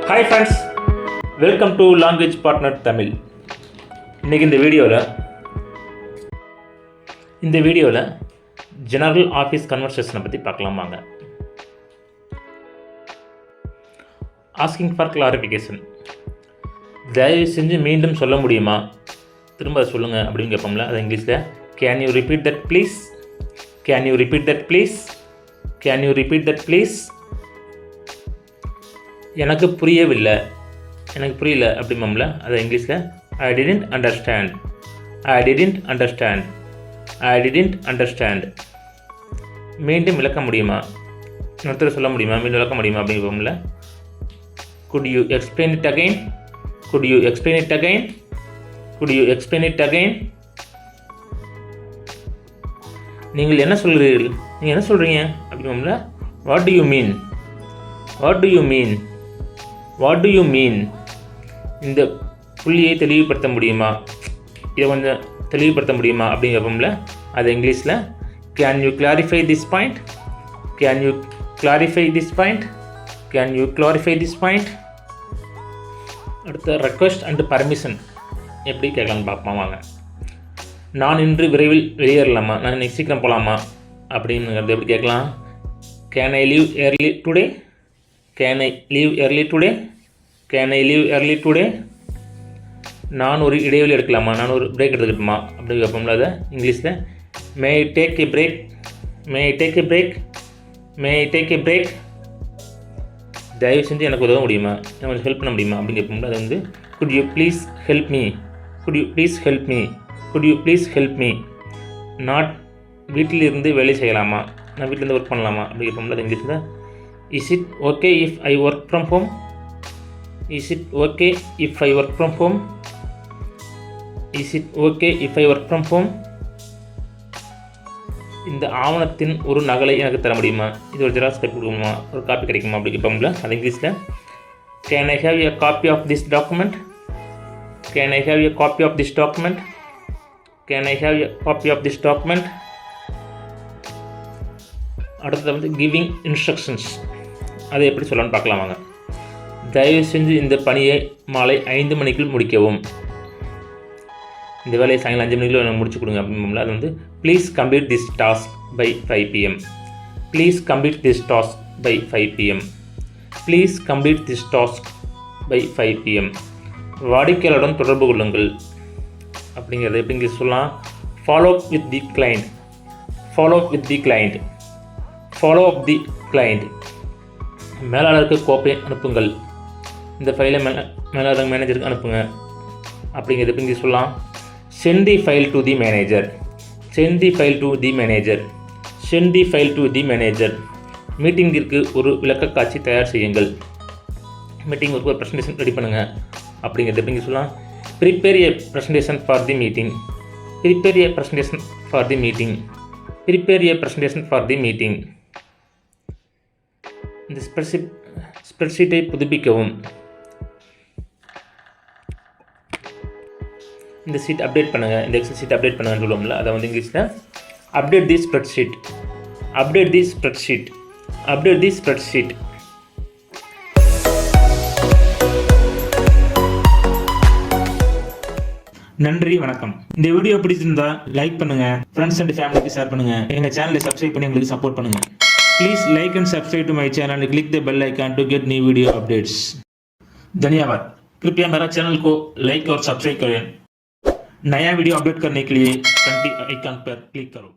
Hi friends, welcome to language partner Tamil. இன்றைக்கி இந்த வீடியோவில் ஜெனரல் ஆஃபீஸ் கன்வர்சேஷனை பற்றி பார்க்கலாம் வாங்க. Asking for clarification. தயவு செஞ்சு மீண்டும் சொல்ல முடியுமா, திரும்ப சொல்லுங்கள் அப்படின்னு கேட்போம்ல, அது இங்கிலீஷில் can you repeat that please, can you repeat that please, can you repeat that please. எனக்கு புரியல அப்படிம்போம்ல, அது இங்கிலீஷில் I didn't understand, I didn't understand, I didn't understand. மீண்டும் விளக்க முடியுமா, இன்னொருத்தர் சொல்ல முடியுமா, மீண்டும் விளக்க முடியுமா அப்படிம்போம்ல, could you explain it again, could you explain it again, could you explain it again. நீங்கள் என்ன சொல்கிறீர்கள், நீங்கள் என்ன சொல்கிறீங்க அப்படிம்போம்ல, what do you mean, what do you mean, what do you mean. இந்த புள்ளியை தெளிவுபடுத்த முடியுமா, இதை கொஞ்சம் தெளிவுபடுத்த முடியுமா அப்படிங்கிறப்போம்ல, அது இங்கிலீஷில் can you clarify this point, can you clarify this point, can you clarify this point. அடுத்த ரெக்வெஸ்ட் அண்ட் பர்மிஷன் எப்படி கேட்கலான்னு பார்ப்போம் வாங்க. நான் இன்று விரைவில் வெளியேறலாமா, நான் இன்னைக்கு சீக்கிரம் போகலாமா அப்படிங்கிறது எப்படி கேட்கலாம். Can I leave early today, can I leave early today, can I leave early today. நான் ஒரு இடைவெளி எடுக்கலாமா, நான் ஒரு பிரேக் எடுத்துக்கிட்டுமா அப்படி கேட்போம்ல, அதை இங்கிலீஷில் may I take a break, may I take a break, may I take a break. தயவு செஞ்சு எனக்கு உதவ முடியுமா, எனக்கு கொஞ்சம் ஹெல்ப் பண்ண முடியுமா அப்படின்னு கேட்போம்ல, அது வந்து good you please help me, good you please help me, good you please help me. நான் வீட்டிலிருந்து வேலை செய்யலாமா, நான் வீட்டிலேருந்து ஒர்க் பண்ணலாமா அப்படி கேட்போம்ல, அது இங்கிலீஷில் is it okay if I work from home, is it okay if I work from home, is it okay if I work from home. இந்த ஆவணத்தின் ஒரு நகலை எனக்கு தர முடியுமா, இது ஒரு ஜெராக்ஸ் காப்பி கொடுக்குமா, ஒரு காப்பி கிடைக்குமா அப்படி கேட்போம்ல, அது இங்கிலீஷில் can I have a copy of this document, can I have a copy of this document, can I have a copy of this document. அடுத்தது வந்து கிவிங் இன்ஸ்ட்ரக்ஷன்ஸ், அதை எப்படி சொல்லலாம்னு பார்க்கலாம் வாங்க. தயவு செஞ்சு இந்த பணியை மாலை 5 மணிக்குள் முடிக்கவும், இந்த வேலையை சாயங்காலம் 5 மணிக்குள்ள எனக்கு முடிச்சு கொடுங்க அப்படிம்போம்ல, அது வந்து please complete this task by 5 PM, please complete this task by 5 PM, please complete this task by 5 PM. வாடிக்கையாளருடன் தொடர்பு கொள்ளுங்கள் அப்படிங்கிறது எப்படி சொல்லலாம். Follow up with the client, follow up with the client, follow up the client. மேலாளருக்கு கோப்பை அனுப்புங்கள், இந்த ஃபைலை மேலாளர் மேனேஜருக்கு அனுப்புங்க அப்படிங்கிறது எப்படி சொல்லலாம். Send the file to the manager, send the file to the manager, send the file to the manager. மீட்டிங்கிற்கு ஒரு விளக்கக்காட்சி தயார் செய்யுங்கள், மீட்டிங் ஒரு ப்ரெசன்டேஷன் ரெடி பண்ணுங்கள் அப்படிங்கிறது எப்படி சொல்லலாம். Prepare A presentation for the meeting, prepare A presentation for the meeting, prepare A presentation for the meeting. இந்த ஸ்ப்ரெட்ஷீட்டை புதுப்பிக்கவும், இந்த சீட் அப்டேட் பண்ணுங்கள், இந்த எக்ஸல் சீட் அப்டேட் பண்ணுங்கன்னு சொல்லுவோம்ல, அதை வந்து இங்கிலீஷில் அப்டேட் தி ஸ்ப்ரெட்ஷீட், அப்டேட் தி ஸ்ப்ரெட்ஷீட், அப்டேட் தி ஸ்ப்ரெட்ஷீட். நன்றி, வணக்கம். இந்த வீடியோ பிடிச்சிருந்தா லைக் பண்ணுங்க, ஃப்ரெண்ட்ஸ் அண்ட் ஃபேமிலிக்கு ஷேர் பண்ணுங்க, எங்க சேனலை சப்ஸ்கிரைப் பண்ணி எங்களுக்கு சப்போர்ட் பண்ணுங்க. Please like and subscribe to my channel and click the bell icon to get new video updates. धन्यवाद. कृपया मेरा चैनल को लाइक और सब्सक्राइब करें. नया वीडियो अपडेट करने के लिए घंटी आइकन पर क्लिक करो.